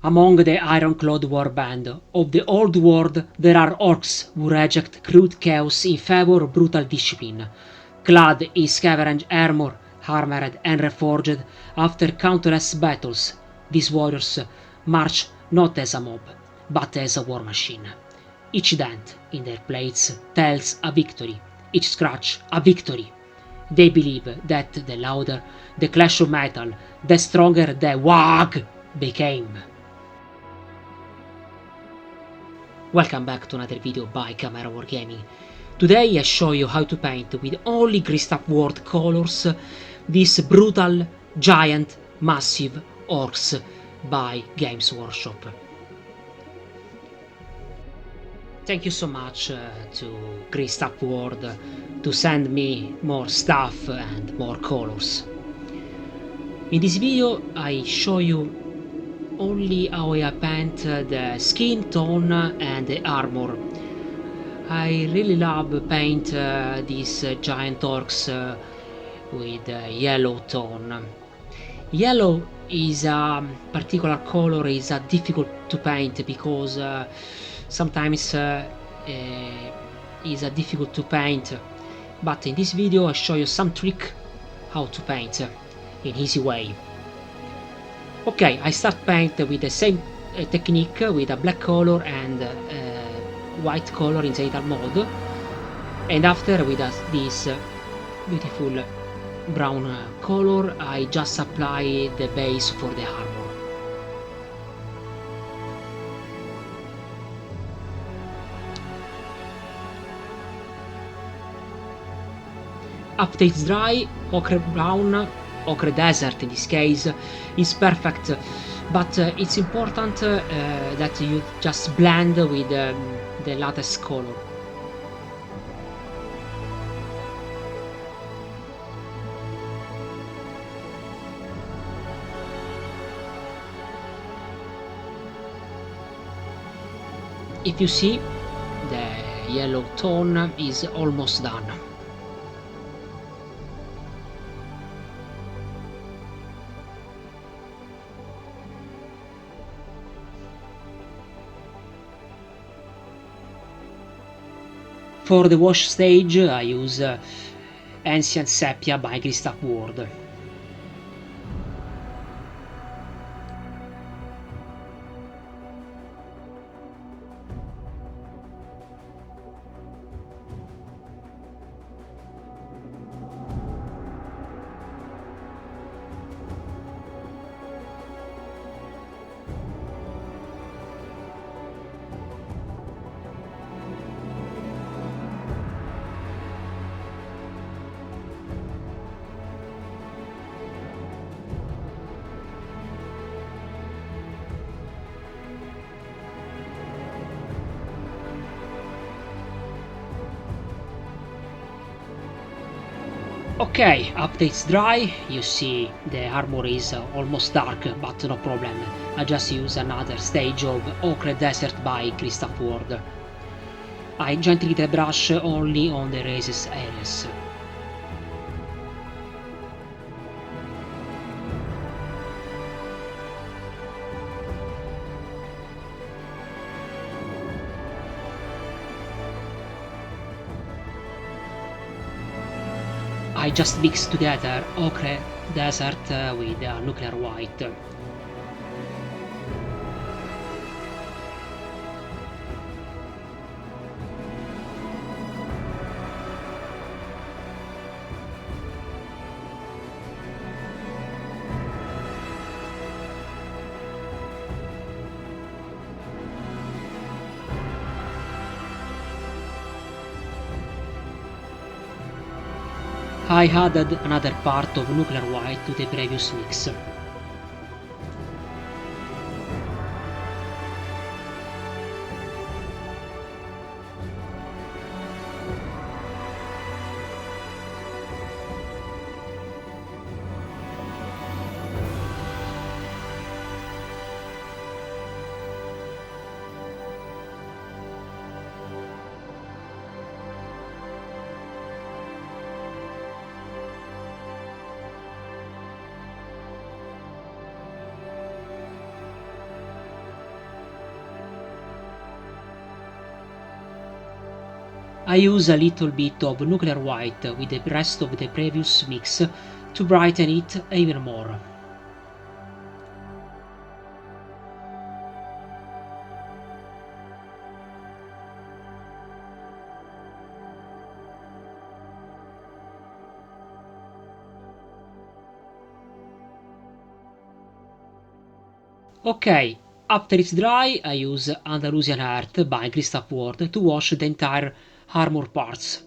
Among the iron-clad warband of the Old World there are orcs who reject crude chaos in favor of brutal discipline, clad in scavenge armor, armored and reforged after countless battles. These warriors march not as a mob, but as a war machine. Each dent in their plates tells a victory, each scratch a victory. They believe that the louder the clash of metal, the stronger the WAAAGH became. Welcome back to another video by Chimera Wargaming. Today I show you how to paint with only greased up word colors this brutal, giant, massive orcs by Games Workshop. Thank you so much to Greased Up World to send me more stuff and more colors. In this video I show you only how I paint the skin tone and the armor. I really love paint these giant orcs with yellow tone. Yellow is a particular color, is difficult to paint because sometimes is difficult to paint, but in this video I show you some trick how to paint in easy way. Okay, I start paint with the same technique with a black color and white color in zenital mode, and after with this beautiful brown color I just apply the base for the armor. After it's dry, ochre brown, ochre desert in this case, is perfect, but it's important that you just blend with the latest color. If you see, the yellow tone is almost done. For the wash stage I use Ancient Sepia by Greased Up World. Okay, after it's dry, you see the armor is almost dark, but no problem. I just use another stage of Ochre Desert by Greased Up World. I gently the brush only on the raised areas. I just mix together Ochre Desert with Nuclear White. I added another part of Nuclear White to the previous mix. I use a little bit of nuclear white with the rest of the previous mix to brighten it even more. Okay, after it's dry, I use Andalusian Earth by Christoph Ward to wash the entire armor parts.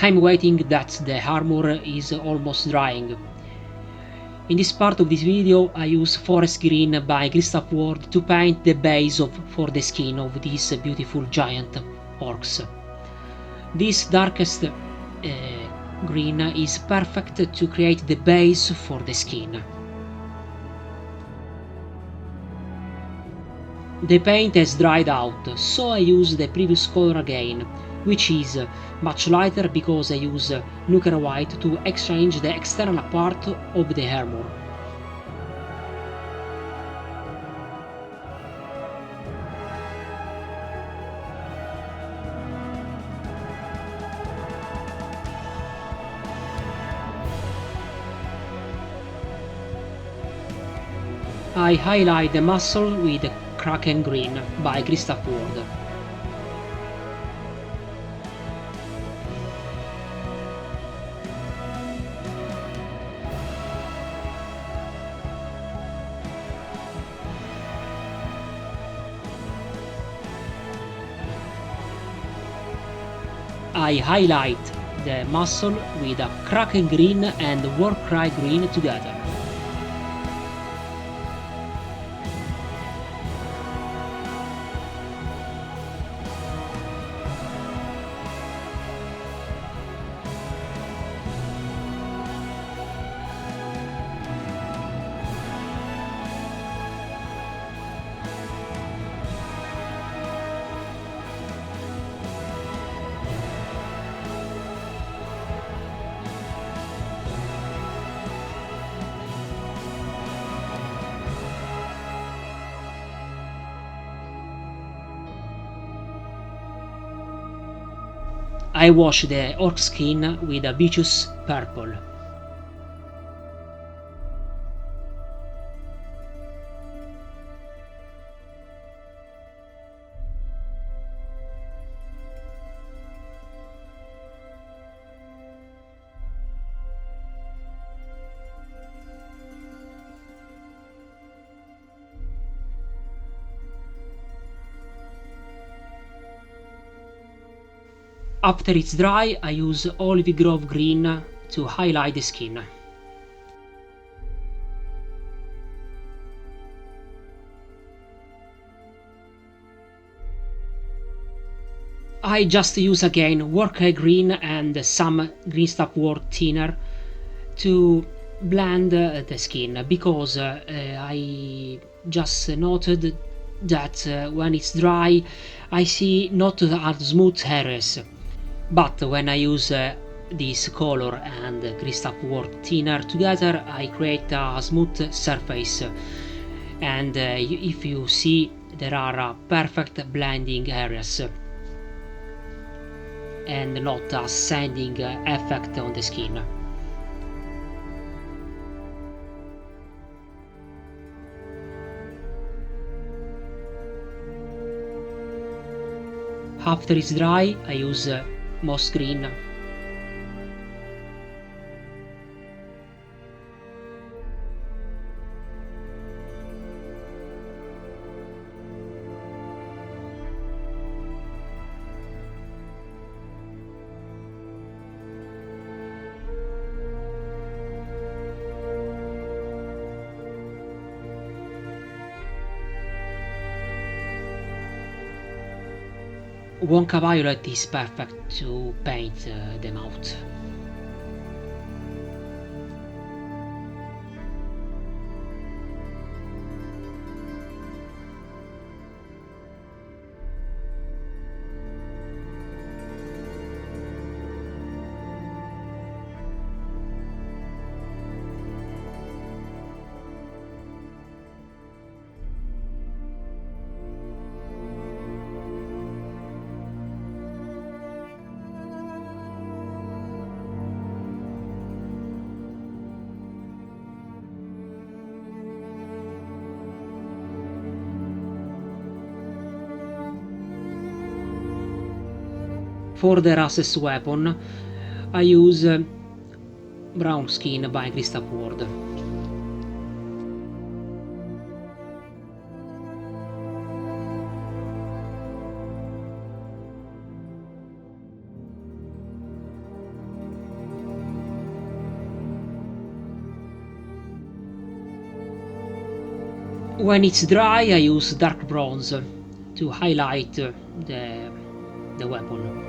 I'm waiting that the armor is almost drying. In this part of this video I use forest green by Christoph Ward to paint the base for the skin of these beautiful giant orcs. This darkest green is perfect to create the base for the skin. The paint has dried out, so I use the previous color again, which is much lighter because I use nuclear white to exchange the external part of the armor. I highlight the muscle with Kraken Green by Christoph Ward. I highlight the muscle with a Kraken Green and Warcry Green together. I wash the orc skin with a Vicious Purple. After it's dry, I use Olive Grove Green to highlight the skin. I just use again Wargame Green and some Christoph Ward thinner to blend the skin, because I just noted that when it's dry I see not as smooth areas. But when I use this color and Christoph Ward thinner together, I create a smooth surface, and if you see, there are perfect blending areas and not a sanding effect on the skin. After it's dry, I use moss green. Wonka Violet is perfect to paint them out. For the Rases weapon, I use brown skin by Cristapward. When it's dry, I use dark bronze to highlight the weapon.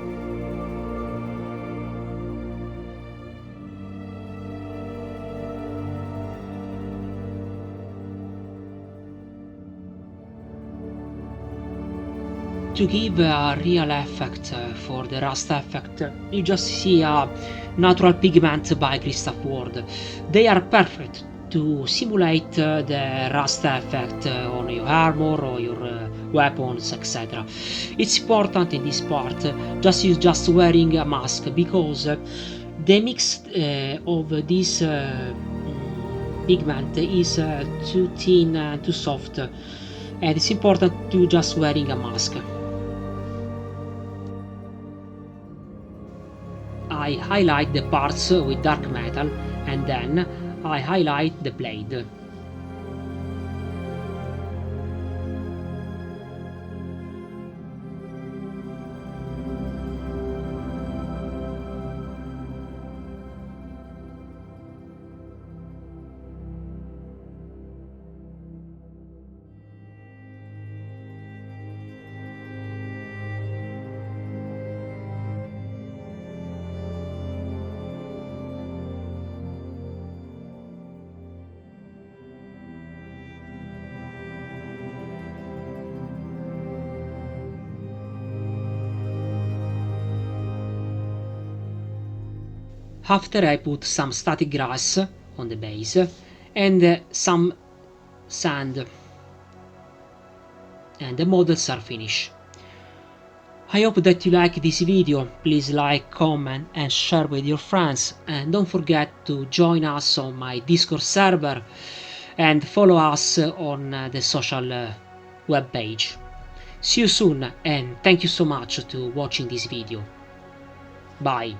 To give a real effect for the rust effect, you just see a natural pigment by Cristapward. They are perfect to simulate the rust effect on your armor or your weapons, etc. It's important in this part just wearing a mask, because the mix of this pigment is too thin and too soft, and it's important to just wearing a mask. I highlight the parts with dark metal, and then I highlight the blade. After I put some static grass on the base and some sand, and the models are finished. I hope that you like this video. Please like, comment and share with your friends, and don't forget to join us on my Discord server and follow us on the social web page. See you soon, and thank you so much to watching this video. Bye.